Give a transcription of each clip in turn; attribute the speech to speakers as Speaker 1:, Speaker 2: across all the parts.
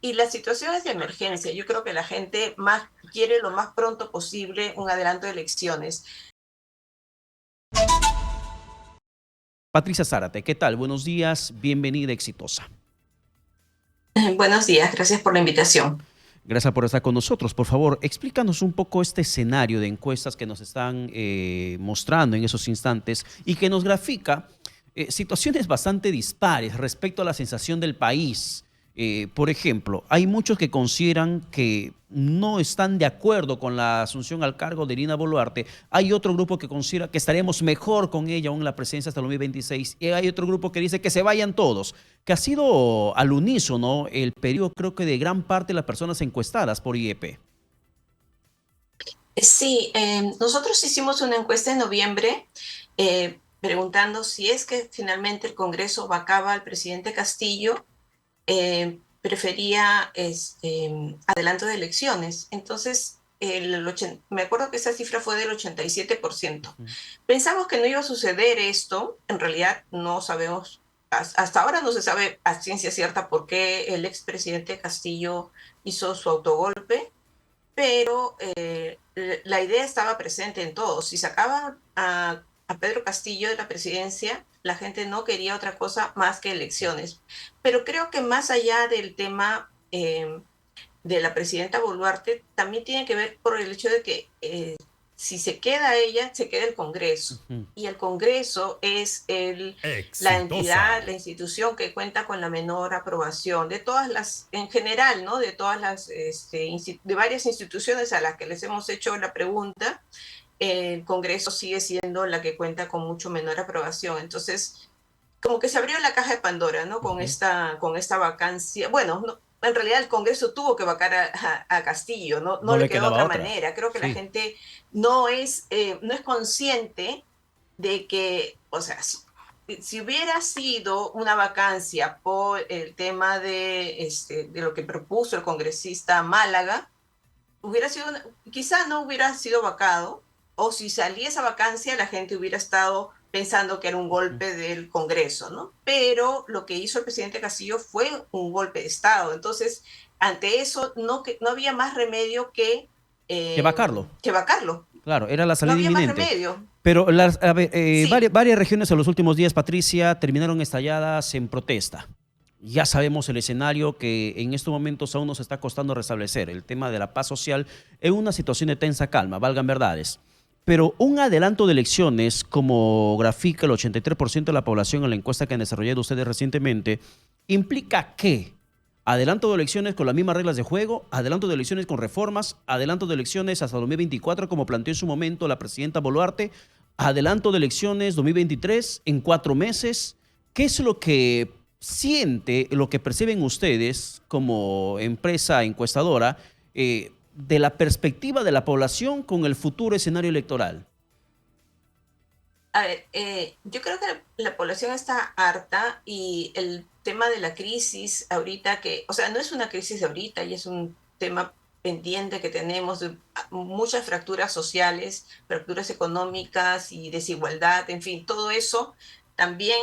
Speaker 1: Y la situación es de emergencia. Yo creo que la gente más quiere lo más pronto posible un adelanto de elecciones.
Speaker 2: Patricia Zárate, ¿qué tal? Buenos días, bienvenida, exitosa.
Speaker 1: Buenos días, gracias por la invitación.
Speaker 2: Gracias por estar con nosotros. Por favor, explícanos un poco este escenario de encuestas que nos están mostrando en esos instantes y que nos grafica situaciones bastante dispares respecto a la sensación del país. Por ejemplo, hay muchos que consideran que no están de acuerdo con la asunción al cargo de Dina Boluarte. Hay otro grupo que considera que estaremos mejor con ella aún en la presidencia hasta el 2026. Y hay otro grupo que dice que se vayan todos, que ha sido al unísono el periodo, creo que de gran parte de las personas encuestadas por IEP.
Speaker 1: Sí, nosotros hicimos una encuesta en noviembre preguntando si es que finalmente el Congreso vacaba al presidente Castillo, prefería adelanto de elecciones. Entonces, me acuerdo que esa cifra fue del 87%. Pensamos que no iba a suceder esto, en realidad no sabemos, hasta ahora no se sabe a ciencia cierta por qué el expresidente Castillo hizo su autogolpe, pero la idea estaba presente en todos. Si sacaban a Pedro Castillo de la presidencia, la gente no quería otra cosa más que elecciones. Pero creo que más allá del tema de la presidenta Boluarte, también tiene que ver por el hecho de que si se queda ella, se queda el Congreso.
Speaker 2: Ujú.
Speaker 1: Y el Congreso es la entidad, la institución que cuenta con la menor aprobación de todas las, en general, ¿no? De todas las, de varias instituciones a las que les hemos hecho la pregunta, el Congreso sigue siendo la que cuenta con mucho menor aprobación. Entonces, como que se abrió la caja de Pandora, ¿no?
Speaker 2: Ujú.
Speaker 1: Con esta vacancia. Bueno, no, en realidad el Congreso tuvo que vacar a Castillo, ¿no? No
Speaker 2: No
Speaker 1: le
Speaker 2: le
Speaker 1: quedó
Speaker 2: quedaba
Speaker 1: otra
Speaker 2: otra.
Speaker 1: manera. Creo que la
Speaker 2: Sí.
Speaker 1: gente no es consciente de que, o sea, si hubiera sido una vacancia por el tema de lo que propuso el congresista Málaga, hubiera sido quizá no hubiera sido vacado, o si salía esa vacancia, la gente hubiera estado pensando que era un
Speaker 2: Ujú.
Speaker 1: golpe del Congreso, ¿no? Pero lo que hizo el presidente Castillo fue un golpe de Estado. Entonces, ante eso, no había más remedio
Speaker 2: Que vacarlo.
Speaker 1: que vacarlo.
Speaker 2: Claro, era la
Speaker 1: No
Speaker 2: salida
Speaker 1: había más
Speaker 2: inminente.
Speaker 1: remedio.
Speaker 2: Pero a ver,
Speaker 1: Sí,
Speaker 2: varias regiones en los últimos días, Patricia, terminaron estalladas en protesta. Ya sabemos el escenario que en estos momentos aún nos está costando restablecer, el tema de la paz social en una situación de tensa calma, valgan verdades. Pero un adelanto de elecciones, como grafica el 83% de la población en la encuesta que han desarrollado ustedes recientemente, implica que adelanto de elecciones con las mismas reglas de juego, adelanto de elecciones con reformas, adelanto de elecciones hasta 2024, como planteó en su momento la presidenta Boluarte, adelanto de elecciones 2023 en 4 meses. ¿Qué es lo que siente, lo que perciben ustedes como empresa encuestadora de la perspectiva de la población con el futuro escenario electoral?
Speaker 1: a ver, yo creo que la población está harta y el tema de la crisis ahorita o sea, no es una crisis ahorita y es un tema pendiente que tenemos de muchas fracturas sociales, fracturas económicas y desigualdad, en fin, todo eso también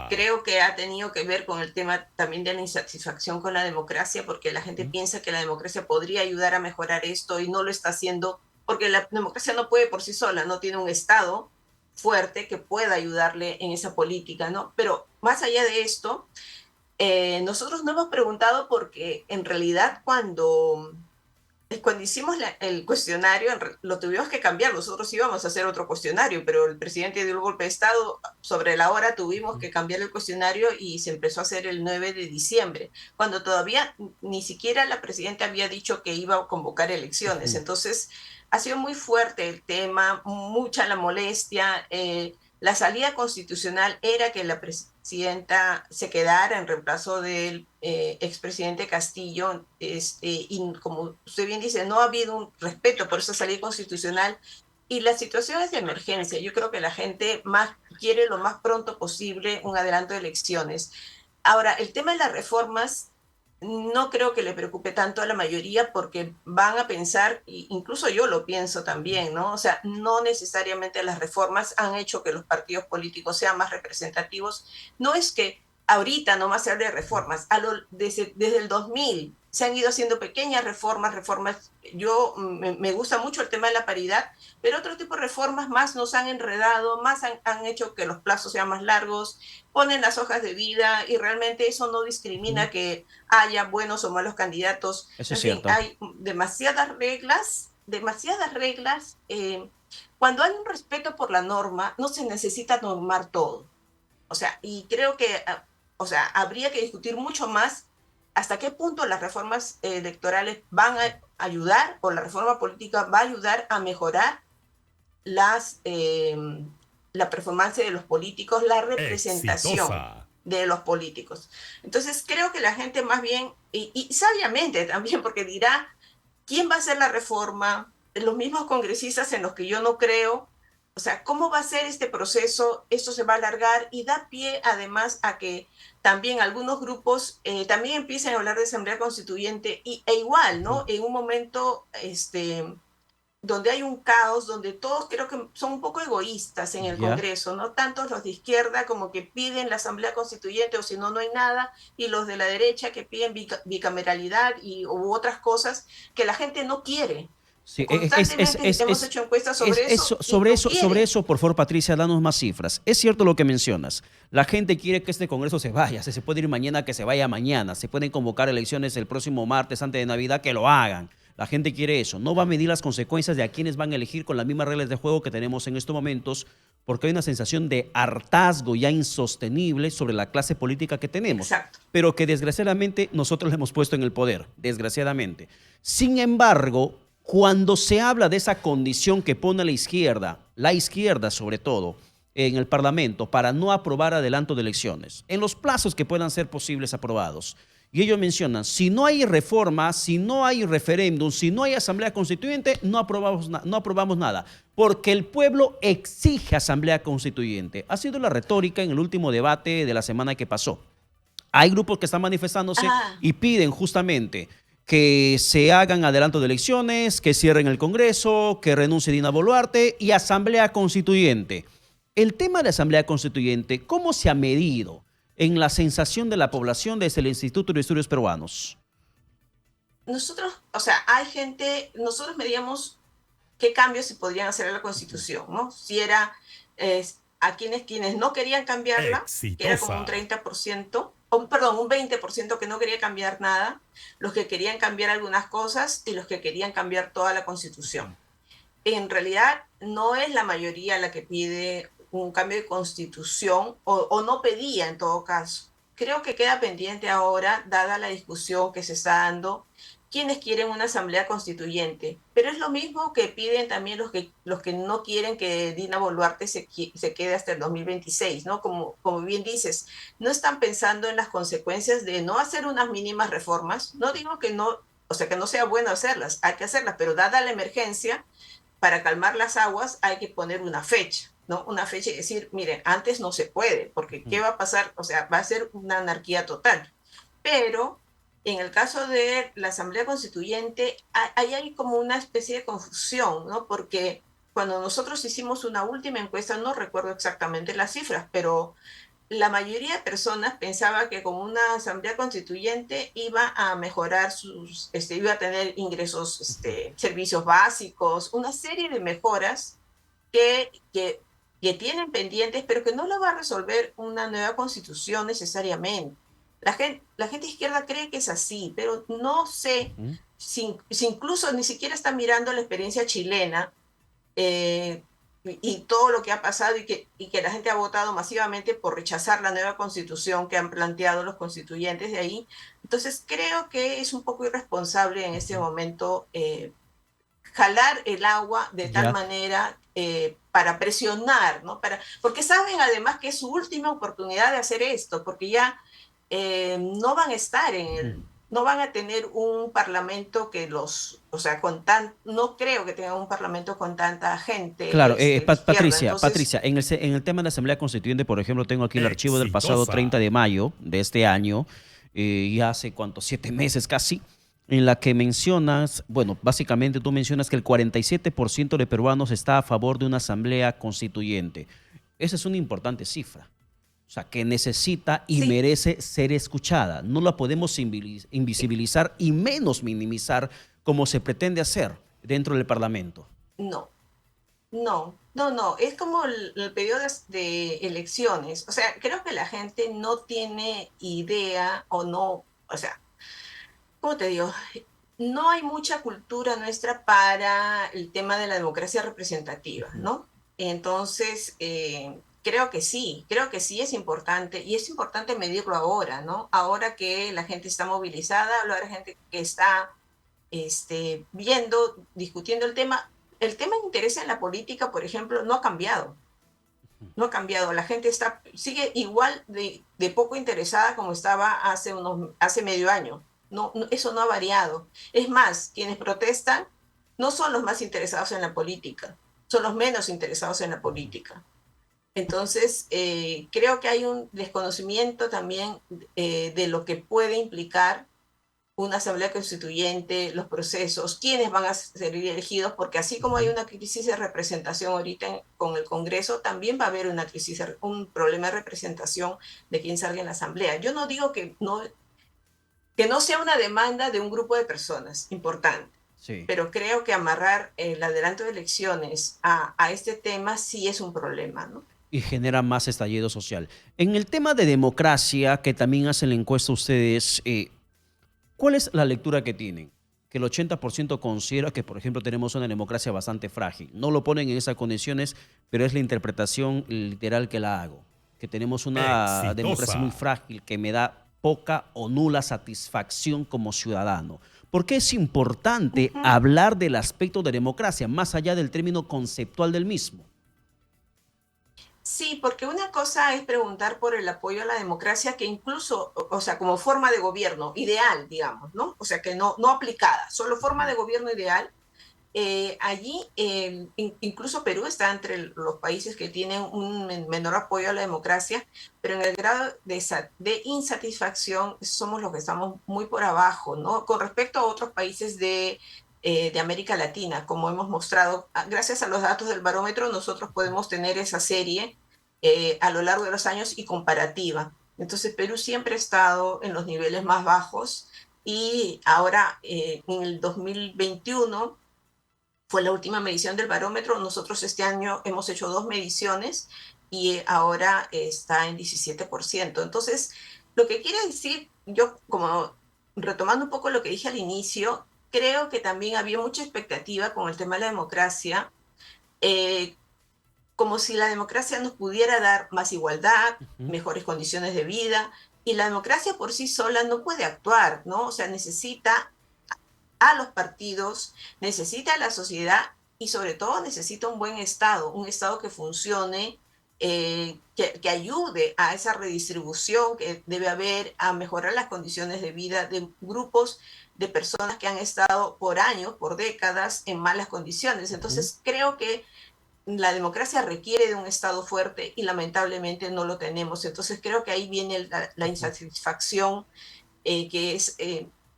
Speaker 1: creo que ha tenido que ver con el tema también de la insatisfacción con la democracia, porque la gente piensa que la democracia podría ayudar a mejorar esto y no lo está haciendo, porque la democracia no puede por sí sola, no tiene un Estado fuerte que pueda ayudarle en esa política, ¿no? Pero más allá de esto, nosotros no hemos preguntado porque en realidad cuando hicimos el cuestionario, lo tuvimos que cambiar. Nosotros íbamos a hacer otro cuestionario, pero el presidente dio el golpe de Estado. Sobre la hora tuvimos que cambiar el cuestionario y se empezó a hacer el 9 de diciembre, cuando todavía ni siquiera la presidenta había dicho que iba a convocar elecciones. Entonces, ha sido muy fuerte el tema, mucha la molestia. La salida constitucional era que la presidenta se quedara en reemplazo del expresidente Castillo, y como usted bien dice, no ha habido un respeto por esa salida constitucional y la situación es de emergencia. Yo creo que la gente más quiere lo más pronto posible un adelanto de elecciones. Ahora, el tema de las reformas no creo que le preocupe tanto a la mayoría porque van a pensar, incluso yo lo pienso también, ¿no? O sea, no necesariamente las reformas han hecho que los partidos políticos sean más representativos. No es que ahorita nomás se habla de reformas. Desde el 2000 se han ido haciendo pequeñas reformas. Me gusta mucho el tema de la paridad, pero otro tipo de reformas más nos han enredado, más han hecho que los plazos sean más largos, ponen las hojas de vida y realmente eso no discrimina que haya buenos o malos candidatos.
Speaker 2: Eso es
Speaker 1: En fin,
Speaker 2: cierto.
Speaker 1: hay demasiadas reglas, demasiadas reglas. Cuando hay un respeto por la norma, no se necesita normar todo. O sea, y creo que, o sea, habría que discutir mucho más hasta qué punto las reformas electorales van a ayudar o la reforma política va a ayudar a mejorar las, la performance de los políticos, la representación
Speaker 3: Exitosa.
Speaker 1: de los políticos. Entonces, creo que la gente más bien, y sabiamente también, porque dirá, ¿quién va a hacer la reforma? Los mismos congresistas en los que yo no creo. O sea, ¿cómo va a ser este proceso? Esto se va a alargar y da pie además a que también algunos grupos también empiecen a hablar de asamblea constituyente e igual, ¿no? En un momento donde hay un caos, donde todos creo que son un poco egoístas en el
Speaker 2: Ya.
Speaker 1: Congreso, ¿no? Tanto los de izquierda como que piden la asamblea constituyente o si no, no hay nada, y los de la derecha que piden bicameralidad u otras cosas que la gente no quiere.
Speaker 2: Sí,
Speaker 1: Constantemente hemos hecho encuestas sobre eso y no
Speaker 2: sobre
Speaker 1: quieren.
Speaker 2: eso, por favor, Patricia, danos más cifras. Es cierto lo que mencionas. La gente quiere que este Congreso se vaya. Si se puede ir mañana, que se vaya mañana. Se pueden convocar elecciones el próximo martes antes de Navidad, que lo hagan. La gente quiere eso. No va a medir las consecuencias de a quienes van a elegir con las mismas reglas de juego que tenemos en estos momentos, porque hay una sensación de hartazgo ya insostenible sobre la clase política que tenemos,
Speaker 1: Exacto.
Speaker 2: pero que desgraciadamente nosotros le hemos puesto en el poder, desgraciadamente. Sin embargo, cuando se habla de esa condición que pone la izquierda sobre todo, en el Parlamento para no aprobar adelanto de elecciones, en los plazos que puedan ser posibles aprobados, y ellos mencionan, si no hay reforma, si no hay referéndum, si no hay asamblea constituyente, no aprobamos nada, porque el pueblo exige asamblea constituyente. Ha sido la retórica en el último debate de la semana que pasó. Hay grupos que están manifestándose
Speaker 1: Ah,
Speaker 2: y piden justamente que se hagan adelanto de elecciones, que cierren el Congreso, que renuncie Dina Boluarte y asamblea constituyente. El tema de la asamblea constituyente, ¿cómo se ha medido en la sensación de la población desde el Instituto de Estudios Peruanos?
Speaker 1: nosotros, o sea, hay gente, nosotros medíamos qué cambios se podrían hacer a la Constitución, ¿no? Si era a quienes no querían cambiarla, que era como un
Speaker 3: Exitosa.
Speaker 1: 30%, o, perdón, un 20% que no quería cambiar nada, los que querían cambiar algunas cosas y los que querían cambiar toda la Constitución. En realidad no es la mayoría la que pide un cambio de constitución o no pedía en todo caso. Creo que queda pendiente ahora, dada la discusión que se está dando, quienes quieren una asamblea constituyente. Pero es lo mismo que piden también los que no quieren que Dina Boluarte se quede hasta el 2026, ¿no? Como bien dices, no están pensando en las consecuencias de no hacer unas mínimas reformas. No digo que no, o sea, que no sea bueno hacerlas, hay que hacerlas, pero dada la emergencia, para calmar las aguas hay que poner una fecha, ¿no? Una fecha y decir, miren, antes no se puede, porque ¿qué va a pasar? O sea, va a ser una anarquía total. Pero en el caso de la Asamblea Constituyente, ahí hay como una especie de confusión, ¿no? Porque cuando nosotros hicimos una última encuesta, no recuerdo exactamente las cifras, pero la mayoría de personas pensaba que con una asamblea constituyente iba a mejorar iba a tener ingresos, servicios básicos, una serie de mejoras que, que, que tienen pendientes, pero que no lo va a resolver una nueva constitución necesariamente. La gente izquierda cree que es así, pero no sé si incluso ni siquiera está mirando la experiencia chilena, eh, y todo lo que ha pasado y que la gente ha votado masivamente por rechazar la nueva constitución que han planteado los constituyentes de ahí. Entonces creo que es un poco irresponsable en este momento jalar el agua de tal
Speaker 2: Ya.
Speaker 1: manera para presionar, ¿no? Porque saben además que es su última oportunidad de hacer esto, porque ya no van a estar no van a tener un parlamento que o sea, no creo que tengan un parlamento con tanta gente
Speaker 2: Claro,
Speaker 1: de izquierda. Entonces,
Speaker 2: Patricia, en el tema de la Asamblea Constituyente, por ejemplo, tengo aquí el archivo del pasado
Speaker 3: Exitosa.
Speaker 2: 30 de mayo de este año, ya hace cuántos, 7 meses casi, en la que mencionas, bueno, básicamente tú mencionas que el 47% de peruanos está a favor de una Asamblea Constituyente. Esa es una importante cifra. O sea, que necesita y
Speaker 1: Sí,
Speaker 2: merece ser escuchada. No la podemos invisibilizar y menos minimizar como se pretende hacer dentro del Parlamento.
Speaker 1: no. No, es como el periodo de elecciones. O sea, creo que la gente no tiene idea o no, o sea, ¿cómo te digo? No hay mucha cultura nuestra para el tema de la democracia representativa,
Speaker 2: Ujú.
Speaker 1: ¿no? Entonces, creo que sí es importante y es importante medirlo ahora, ¿no? Ahora que la gente está movilizada, ahora la gente que está viendo, discutiendo el tema de interés en la política, por ejemplo, no ha cambiado, no ha cambiado. La gente sigue igual de poco interesada como estaba hace medio año. Eso no ha variado. Es más, quienes protestan no son los más interesados en la política, son los menos interesados en la política. Entonces, creo que hay un desconocimiento también de lo que puede implicar una asamblea constituyente, los procesos, quiénes van a ser elegidos, porque así como hay
Speaker 2: Ujú.
Speaker 1: una crisis de representación ahorita con el Congreso, también va a haber una crisis, un problema de representación de quién salga en la asamblea. Yo no digo que no sea una demanda de un grupo de personas importante,
Speaker 2: Sí.
Speaker 1: pero creo que amarrar el adelanto de elecciones a este tema sí es un problema, ¿no?
Speaker 2: Y genera más estallido social. En el tema de democracia, que también hacen la encuesta ustedes, ¿cuál es la lectura que tienen? Que el 80% considera que, por ejemplo, tenemos una democracia bastante frágil. No lo ponen en esas condiciones, pero es la interpretación literal que la hago. Que tenemos una democracia muy
Speaker 3: Exitosa.
Speaker 2: frágil que me da poca o nula satisfacción como ciudadano. ¿Por qué es importante
Speaker 1: Ujú.
Speaker 2: hablar del aspecto de democracia, más allá del término conceptual del mismo?
Speaker 1: Sí, porque una cosa es preguntar por el apoyo a la democracia que incluso, o sea, como forma de gobierno ideal, digamos, ¿no? O sea, que no aplicada, solo forma de gobierno ideal. Allí, incluso Perú está entre los países que tienen un menor apoyo a la democracia, pero en el grado de insatisfacción somos los que estamos muy por abajo, ¿no? Con respecto a otros países de América Latina, como hemos mostrado, gracias a los datos del barómetro, nosotros podemos tener esa serie a lo largo de los años y comparativa. Entonces, Perú siempre ha estado en los niveles más bajos y ahora, en el 2021, fue la última medición del barómetro. Nosotros este año hemos hecho dos mediciones y ahora está en 17%. Entonces, lo que quiere decir, yo como retomando un poco lo que dije al inicio, creo que también había mucha expectativa con el tema de la democracia, eh, como si la democracia nos pudiera dar más igualdad,
Speaker 2: Ujú.
Speaker 1: mejores condiciones de vida, y la democracia por sí sola no puede actuar, ¿no? O sea, necesita a los partidos, necesita a la sociedad y sobre todo necesita un Estado que funcione, que ayude a esa redistribución que debe haber, a mejorar las condiciones de vida de grupos de personas que han estado por años, por décadas en malas condiciones.
Speaker 2: Ujú.
Speaker 1: Entonces, creo que la democracia requiere de un Estado fuerte y lamentablemente no lo tenemos. Entonces, creo que ahí viene la
Speaker 2: Ujú.
Speaker 1: insatisfacción que es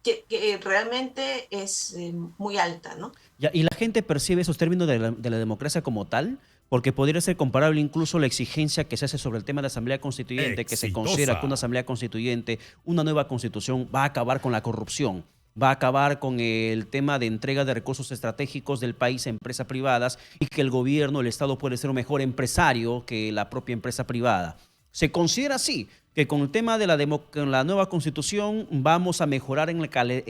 Speaker 1: que realmente es muy alta, ¿no?
Speaker 2: Ya, ¿y la gente percibe esos términos de la democracia como tal? Porque podría ser comparable incluso la exigencia que se hace sobre el tema de la Asamblea Constituyente, que se considera que una
Speaker 3: Exitosa.
Speaker 2: Asamblea Constituyente, una nueva constitución, va a acabar con la corrupción, va a acabar con el tema de entrega de recursos estratégicos del país a empresas privadas y que el gobierno, el Estado puede ser un mejor empresario que la propia empresa privada. Se considera así, que con el tema de con la nueva constitución vamos a mejorar en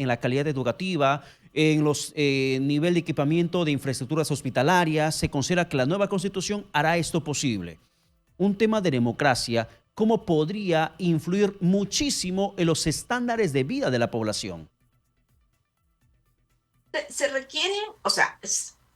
Speaker 2: la calidad educativa, en los nivel de equipamiento de infraestructuras hospitalarias. Se considera que la nueva constitución hará esto posible. Un tema de democracia, ¿cómo podría influir muchísimo en los estándares de vida de la población?
Speaker 1: Se requieren, o sea,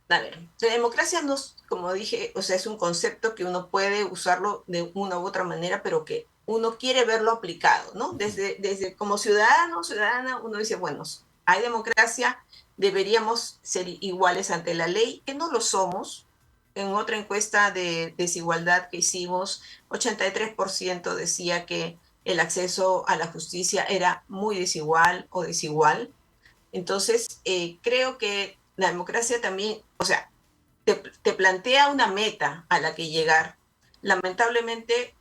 Speaker 1: a ver, la democracia no, como dije, o sea, es un concepto que uno puede usarlo de una u otra manera, pero que uno quiere verlo aplicado, ¿no? Desde como ciudadano, ciudadana, uno dice, bueno, hay democracia, deberíamos ser iguales ante la ley, que no lo somos. En otra encuesta de desigualdad que hicimos, 83% decía que el acceso a la justicia era muy desigual o desigual. Entonces, creo que la democracia también, o sea, te plantea una meta a la que llegar. Lamentablemente,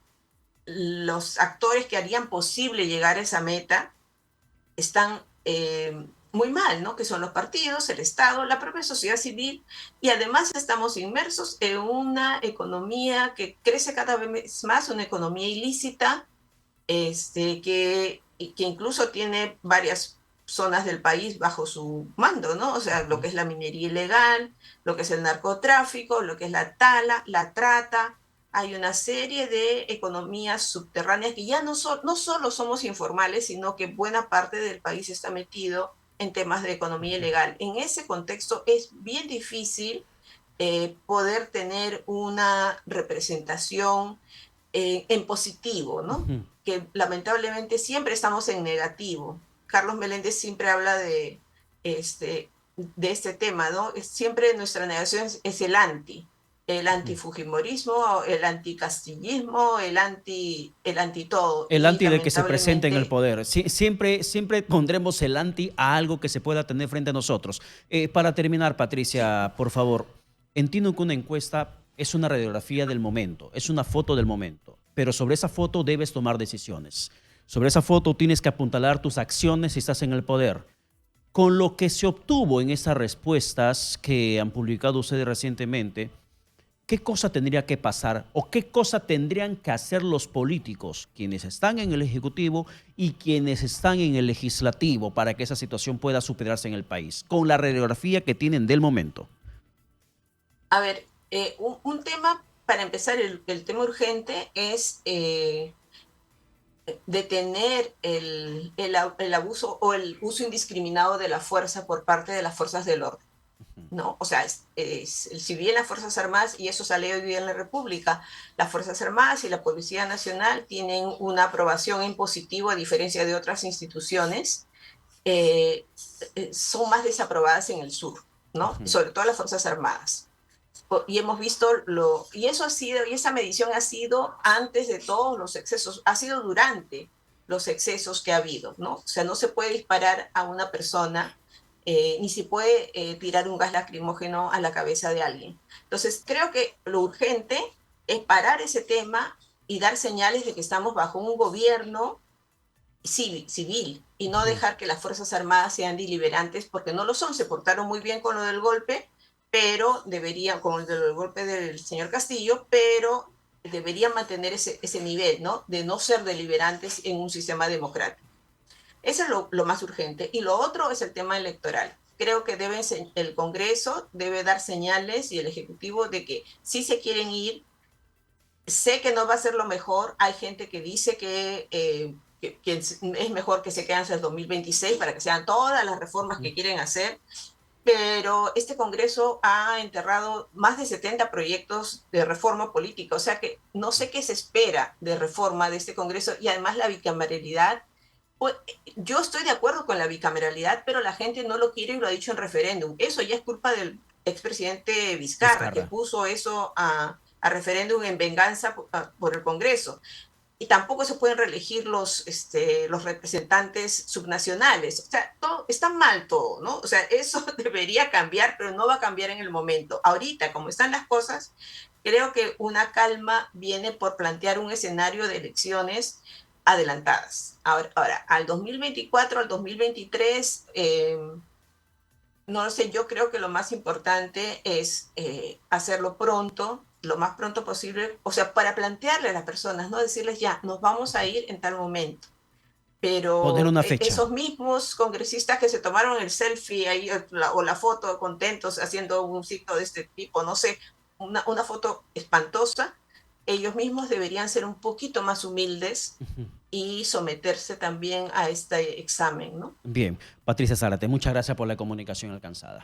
Speaker 1: los actores que harían posible llegar a esa meta están muy mal, ¿no? Que son los partidos, el Estado, la propia sociedad civil, y además estamos inmersos en una economía que crece cada vez más, una economía ilícita, que incluso tiene varias zonas del país bajo su mando, ¿no? O sea, lo que es la minería ilegal, lo que es el narcotráfico, lo que es la tala, la trata. Hay una serie de economías subterráneas que ya no solo somos informales, sino que buena parte del país está metido en temas de economía ilegal. En ese contexto es bien difícil poder tener una representación en positivo, ¿no?
Speaker 2: Ujú.
Speaker 1: Que lamentablemente siempre estamos en negativo. Carlos Meléndez siempre habla de este tema, ¿no? Siempre nuestra negación es el antifujimorismo, el anticastillismo, el anti todo.
Speaker 2: El
Speaker 1: Y
Speaker 2: anti de que se presente en el
Speaker 1: lamentablemente,
Speaker 2: poder. Siempre, siempre pondremos el anti a algo que se pueda tener frente a nosotros. Para terminar, Patricia, por favor, entiendo que una encuesta es una radiografía del momento, es una foto del momento, pero sobre esa foto debes tomar decisiones. Sobre esa foto tienes que apuntalar tus acciones si estás en el poder. Con lo que se obtuvo en esas respuestas que han publicado ustedes recientemente, ¿qué cosa tendría que pasar o qué cosa tendrían que hacer los políticos, quienes están en el Ejecutivo y quienes están en el Legislativo, para que esa situación pueda superarse en el país, con la radiografía que tienen del momento?
Speaker 1: a ver, un tema, para empezar, el tema urgente es detener el abuso o el uso indiscriminado de la fuerza por parte de las fuerzas del orden, ¿no? O sea, si bien las Fuerzas Armadas, y eso sale hoy día en la República, las Fuerzas Armadas y la Policía Nacional tienen una aprobación en positivo a diferencia de otras instituciones, eh, son más desaprobadas en el sur, ¿no?
Speaker 2: Ujú.
Speaker 1: Sobre todo las Fuerzas Armadas. Y hemos visto y eso ha sido, y esa medición ha sido antes de todos los excesos, ha sido durante los excesos que ha habido, ¿no? O sea, no se puede disparar a una persona, ni se puede tirar un gas lacrimógeno a la cabeza de alguien. Entonces, creo que lo urgente es parar ese tema y dar señales de que estamos bajo un gobierno civil y no
Speaker 2: Ujú.
Speaker 1: dejar que las Fuerzas Armadas sean deliberantes, porque no lo son, se portaron muy bien con lo del golpe, pero deberían, con el golpe del señor Castillo, pero deberían mantener ese nivel, ¿no? De no ser deliberantes en un sistema democrático. Eso es lo más urgente. Y lo otro es el tema electoral. Creo que el Congreso debe dar señales y el Ejecutivo de que sí se quieren ir. Sé que no va a ser lo mejor. Hay gente que dice que es mejor que se queden hasta el 2026 para que sean todas las reformas que quieren hacer, pero este Congreso ha enterrado más de 70 proyectos de reforma política, o sea que no sé qué se espera de reforma de este Congreso, y además la bicameralidad. Pues, yo estoy de acuerdo con la bicameralidad, pero la gente no lo quiere y lo ha dicho en referéndum. Eso ya es culpa del expresidente Vizcarra, que
Speaker 2: Vizcarra.
Speaker 1: puso eso a referéndum en venganza por el Congreso. Y tampoco se pueden reelegir los representantes subnacionales. O sea, todo, está mal todo, ¿no? O sea, eso debería cambiar, pero no va a cambiar en el momento. Ahorita, como están las cosas, creo que una calma viene por plantear un escenario de elecciones adelantadas. Ahora al 2024, al 2023, no lo sé, yo creo que lo más importante es hacerlo pronto, lo más pronto posible, o sea, para plantearle a las personas, no decirles ya, nos vamos a ir en tal momento.
Speaker 2: Poner
Speaker 1: Pero
Speaker 2: una fecha.
Speaker 1: esos mismos congresistas que se tomaron el selfie ahí, o la foto contentos haciendo un ciclo de este tipo, no sé, una foto espantosa, ellos mismos deberían ser un poquito más humildes y someterse también a este examen, ¿no?
Speaker 2: Bien, Patricia Zárate, muchas gracias por la comunicación alcanzada.